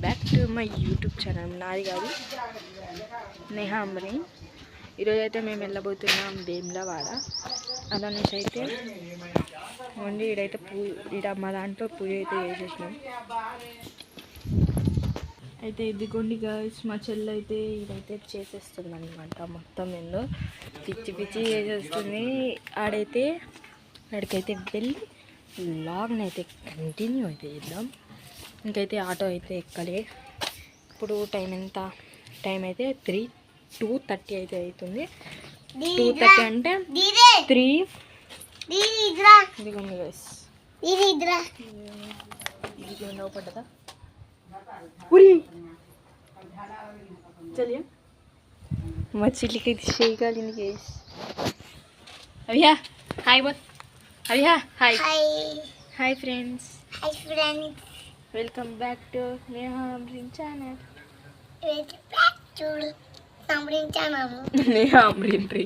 Back to my YouTube channel. నాది కాదు, నేహా అమ్రీన్. ఈరోజు అయితే మేము వెళ్ళబోతున్నాం వేములవాడ. అలా నుంచి అయితే ఓన్లీ ఈడైతే ఈడ మా దాంట్లో పూజ అయితే చేసేసినాం. అయితే ఇదిగోండి గైస్, మా చెల్లి అయితే ఇదైతే చేసేస్తుంది అనమాట. మొత్తం ఏందో పిచ్చి పిచ్చి చేసేస్తుంది. ఆడికైతే వెళ్ళి లాగ్ని అయితే కంటిన్యూ అయితే చేద్దాం. ఇంకైతే ఆటో అయితే ఎక్కలే. ఇప్పుడు టైం అయితే 2:30 అయితే అవుతుంది. 2:30 అంటే 3 ఇదిగోండి గైస్, ఇది లోపడ్డదా ఉరి చలియా మా చిల్లికి అయితే చేయగలిగింది గైస్. అవియా హాయ్ బోల్, అవియా hi hi friends. Welcome back to Neha Amreen channel. Neha Amreen రీ.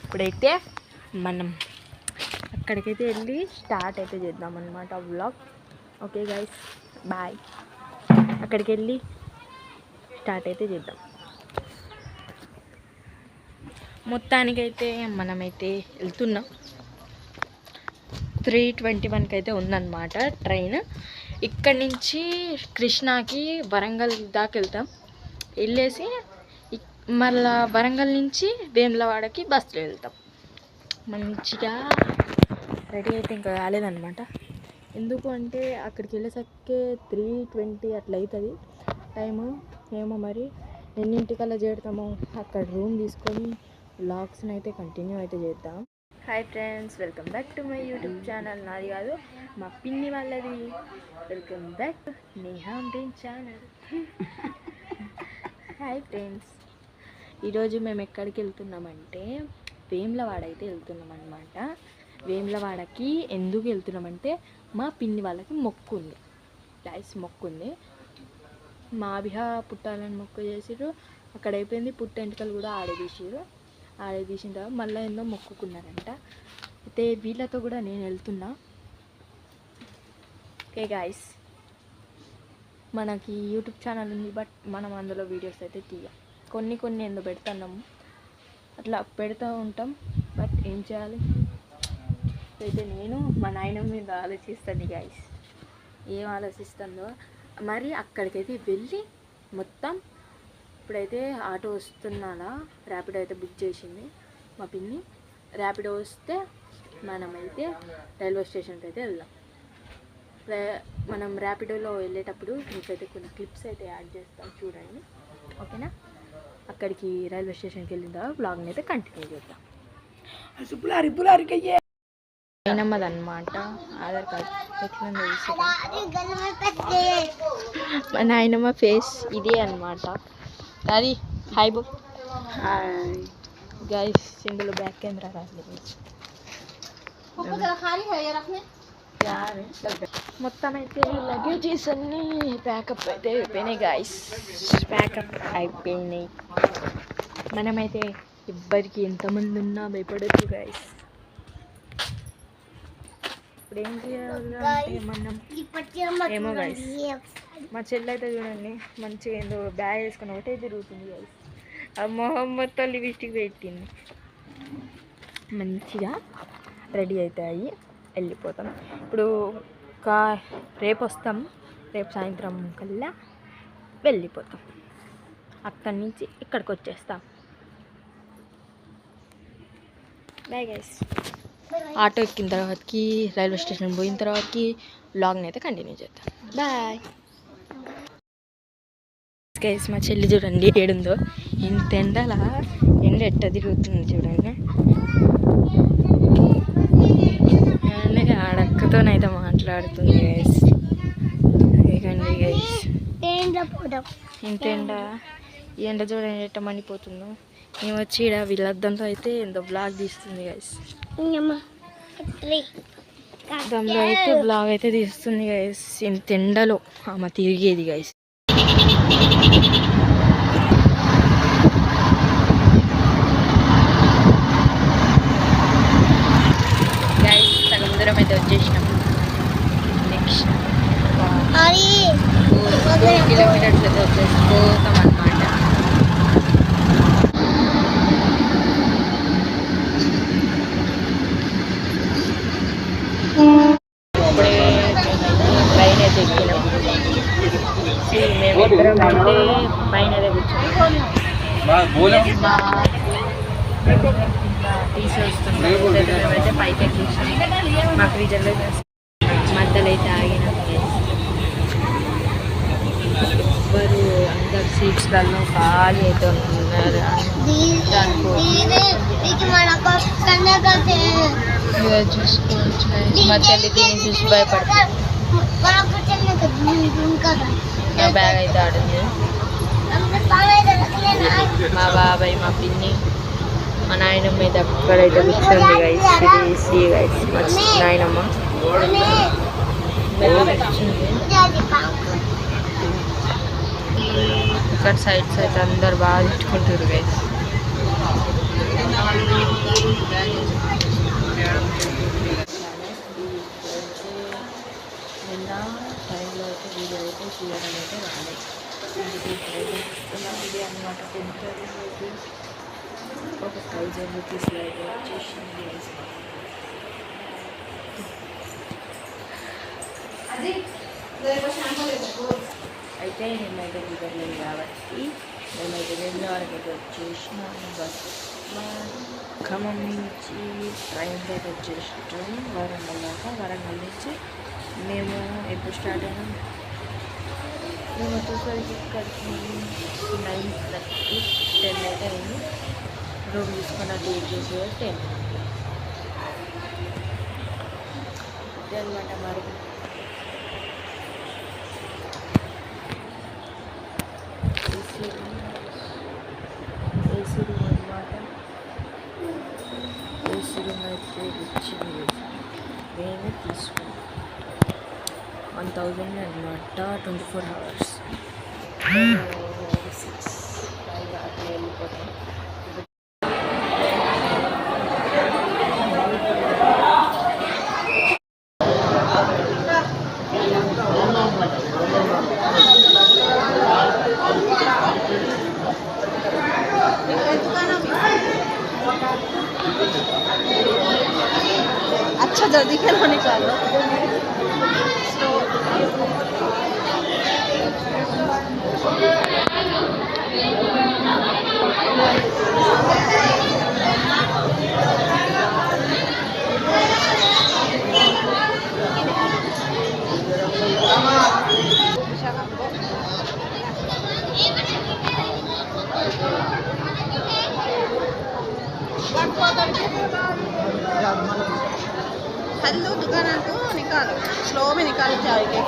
ఇప్పుడైతే మనం అక్కడికైతే వెళ్ళి స్టార్ట్ అయితే చేద్దాం అన్నమాట వ్లాగ్. Okay guys, bye. అక్కడికి వెళ్ళి స్టార్ట్ అయితే చేద్దాం. మొత్తానికైతే మనమైతే వెళ్తున్నాం. 3:21కి అయితే ఉందన్నమాట ట్రైన్. ఇక్కడి నుంచి కృష్ణాకి వరంగల్ దాకా వెళ్తాం. వెళ్ళేసి మళ్ళా వరంగల్ నుంచి వేములవాడకి బస్సులో వెళ్తాం. మంచిగా రెడీ అయితే ఇంకా కాలేదన్నమాట. ఎందుకు అంటే అక్కడికి వెళ్ళేసరికి 3:20 అట్లా అవుతుంది టైము. ఏమో మరి ఎన్నింటికల్లా చేరుతామో. అక్కడ రూమ్ తీసుకొని వ్లాగ్స్ని అయితే కంటిన్యూ అయితే చేద్దాం. Hi friends, welcome back to my YouTube channel. నాది కాదు, మా పిన్ని వాళ్ళది. Welcome back to Neha Amreen channel. Hi friends, ఈరోజు మేము ఎక్కడికి వెళ్తున్నామంటే వేములవాడ అయితే వెళ్తున్నాం అనమాట. వేములవాడకి ఎందుకు వెళ్తున్నామంటే మా పిన్ని వాళ్ళకి మొక్కు ఉంది గైస్. మొక్కు ఉంది. మా అభిహా పుట్టాలని మొక్కు చేసిర్రు. అక్కడ అయిపోయింది. పుట్టెంటుకలు కూడా ఆడదీసిర్రు. ఆడదీసిన తర్వాత మళ్ళీ ఎన్నో మొక్కుకున్నారంట. అయితే వీళ్ళతో కూడా నేను వెళ్తున్నా. ఓకే గాయస్, మనకి యూట్యూబ్ ఛానల్ ఉంది, బట్ మనం అందులో వీడియోస్ అయితే తీయం. కొన్ని ఎందుకు పెడుతున్నాము, అట్లా పెడుతూ ఉంటాం. బట్ ఏం చేయాలి. అయితే నేను మా నాయన మీద ఆలోచిస్తాను గాయస్. ఏం ఆలోచిస్తుందో మరి. అక్కడికైతే వెళ్ళి మొత్తం ఇప్పుడైతే ఆటో వస్తున్నానా, ర్యాపిడో అయితే బుక్ చేసింది మా పిన్ని. ర్యాపిడో వస్తే మనమైతే రైల్వే స్టేషన్కి అయితే వెళ్దాం. మనం ర్యాపిడోలో వెళ్ళేటప్పుడు మీకైతే కొన్ని క్లిప్స్ అయితే యాడ్ చేస్తాం, చూడండి. ఓకేనా? అక్కడికి రైల్వే స్టేషన్కి వెళ్ళిన తర్వాత బ్లాగ్ని అయితే కంటిన్యూ చేద్దాం. నాయనమ్మదన్నమాట ఆధార్ కార్డ్. ఎట్లుందో మా నాయనమ్మ ఫేస్ ఇదే అనమాట. అది హాయ్ బుక్. హాయ్ గైస్, ఇందులో బ్యాక్ కెమెరా రాలేదు. మొత్తం అయితే లగేజెస్ అన్నీ ప్యాకప్ అయితే అయిపోయినాయి గైస్. ప్యాకప్ అయిపోయినాయి. మనమైతే ఎవ్వరికి ఎంతమంది ఉన్నా భయపడద్దు గైస్. ఇప్పుడు ఏం చేయాలంటే మనం ఏమో గైస్, మా చెల్లి అయితే చూడండి మంచిగా ఏందో బ్యాగ్ వేసుకొని ఒకటే తిరుగుతుంది గైస్. ఆ మొహం మొత్తం లిప్స్టిక్ పెట్టింది. మంచిగా రెడీ అవుతాయి, వెళ్ళిపోతాం. ఇప్పుడు రేపు వస్తాం. రేపు సాయంత్రం కల్లా వెళ్ళిపోతాం. అక్కడి నుంచి ఇక్కడికి వచ్చేస్తాం. Bye guys. ఆటో ఎక్కిన తర్వాతకి రైల్వే స్టేషన్ పోయిన తర్వాతకి వ్లాగ్ని అయితే కంటిన్యూ చేద్దాం. Bye guys. మా చెల్లి చూడండి ఏడుందో. ఇంత ఎండ ఎట్ట తిరుగుతుంది చూడండి. ఆడక్కతోనైతే మాట్లాడుతుంది గైస్. ఇకండి గైస్, ఇంత ఎండ. ఈ ఎండ చూడండి ఎట్ట మండిపోతుందో. మేము వచ్చి ఇక్కడ వీళ్ళద్దంతో అయితే ఎంతో బ్లాగ్ తీస్తుంది గైస్. దాంట్లో అయితే బ్లాగ్ అయితే తీస్తుంది గైస్. ఇంత ఎండలో ఆమె తిరిగేది గైస్. గైస్ సగం దూరం అయితే వచ్చేసినాం. నెక్స్ట్ 2 కిలోమీటర్స్ అయితే వచ్చేసిపోతాం అనమాట. ఇప్పుడే ట్రైన్ అయితే ఎక్కినాం. మేమిద్దరం అయితే పైన కూర్చున్నాం. టీసీ వస్తున్నాం. మేమైతే పైకి ఎక్కించాం. మాకు రిజర్వేషన్ మధ్యలో అయితే ఆగినాం. ఎవ్వరు అందరు సీట్స్లలో ఖాళీ అయితే ఉన్నారు. చూసుకోవచ్చు. మా తల్లి దీన్ని చూసి భయపడుతుంది. నా బ్యాగ్ అయితే ఆడుంది. మా బాబాయ్, మా పిన్ని, మా నాయనమ్మ అయితే అక్కడైతే కూర్చోండి గైస్. ఇది గైస్ మా నాయనమ్మ కూర్చుంది. ఇక్కడ సైడ్స్ అయితే అందరు బాగా తిట్టుకుంటారు గైస్. నిన్న టైంలో అయితే వీడియో అయితే తీయడం అయితే రాలేదు. ఇది అన్నమాట 10 రూపీస్ ఒక 1000 రూపీస్లో అయితే వచ్చేసింది. అయితే మేమైతే కుదరలేదు కాబట్టి మేమైతే 2 వరకు అయితే వచ్చేసినాము. బస్ ఖమ్మం నుంచి ట్రైన్కి అయితే వచ్చేసాం వరంగల్ దాకా. వరంగల్ నుంచి మేము ఎప్పుడు స్టార్ట్ అయినాం, మేము వచ్చేసరికి ఇక్కడికి 9:30 10 అయితే అయింది. రూమ్ తీసుకున్న డేట్ చేసి 10 అనమాట. మరి ఏసీ రూమ్ అనమాట. ఏసీ రూమ్ అయితే ఇచ్చింది. మేమే తీసుకున్నాం 1000 అనమాట. 24 hours 6 5 అట్లా వెళ్ళిపోతాం. अच्छा जल्दी खेलो निकालो. हेलो दुकान तो निकालो, स्लो में निकालो चाय के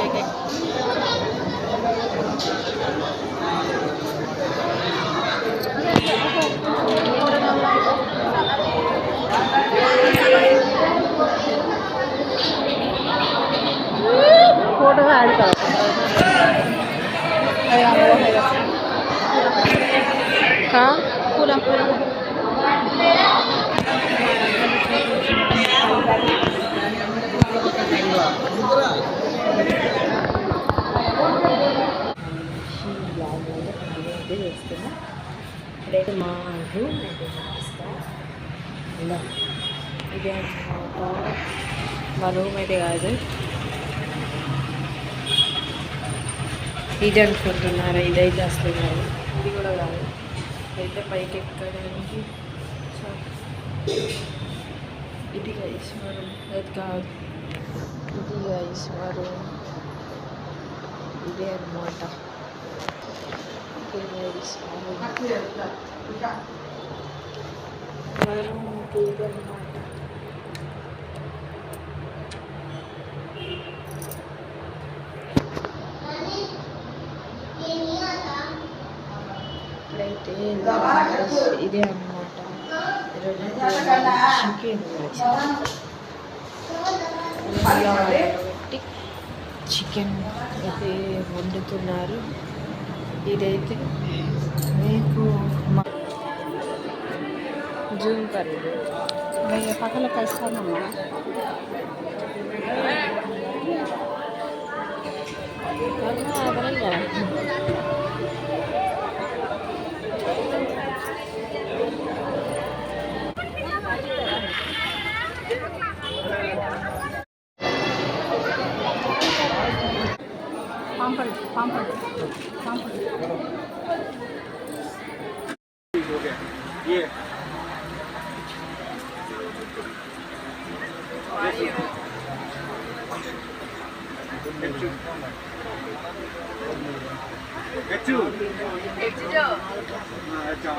फोटो ऐड करो. कहाँ पूरा చేస్తున్నా. ఇప్పుడైతే మా రూమ్ అయితే చూపిస్తా. ఇదే మా రూమ్ అయితే కాదు, ఇది అనుకుంటున్నారా? ఇదైతే అసలు కాదు, ఇది కూడా కాదు. అయితే పైకి ఎక్కడానికి ఇది గైస్ మా రూమ్. అది కాదు, ఇది గైస్ మా రూమ్. ఇదే అనమాట. ఇప్పుడైతే ఇదే అన్నమాట. చికెన్ అయితే వండుతున్నారు. ఇదైతే మీకు జూమ్ కర్రీ పక్కన కలుస్తానమ్మా. पापड़ पापड़ पापड़ ओके ये H2 H2 अच्छा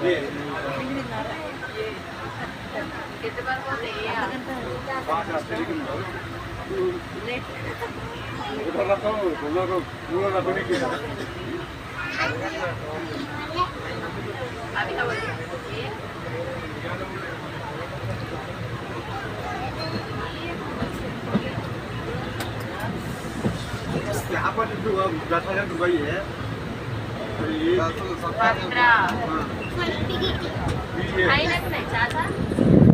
ये कितने बार बोले यार बात आते लेकिन उधर रखो पूरा रखो नहीं किया अभी क्या बोल ये यहाँ पर जो दस हजार रुपये है ये 15 आई ना नहीं चाहता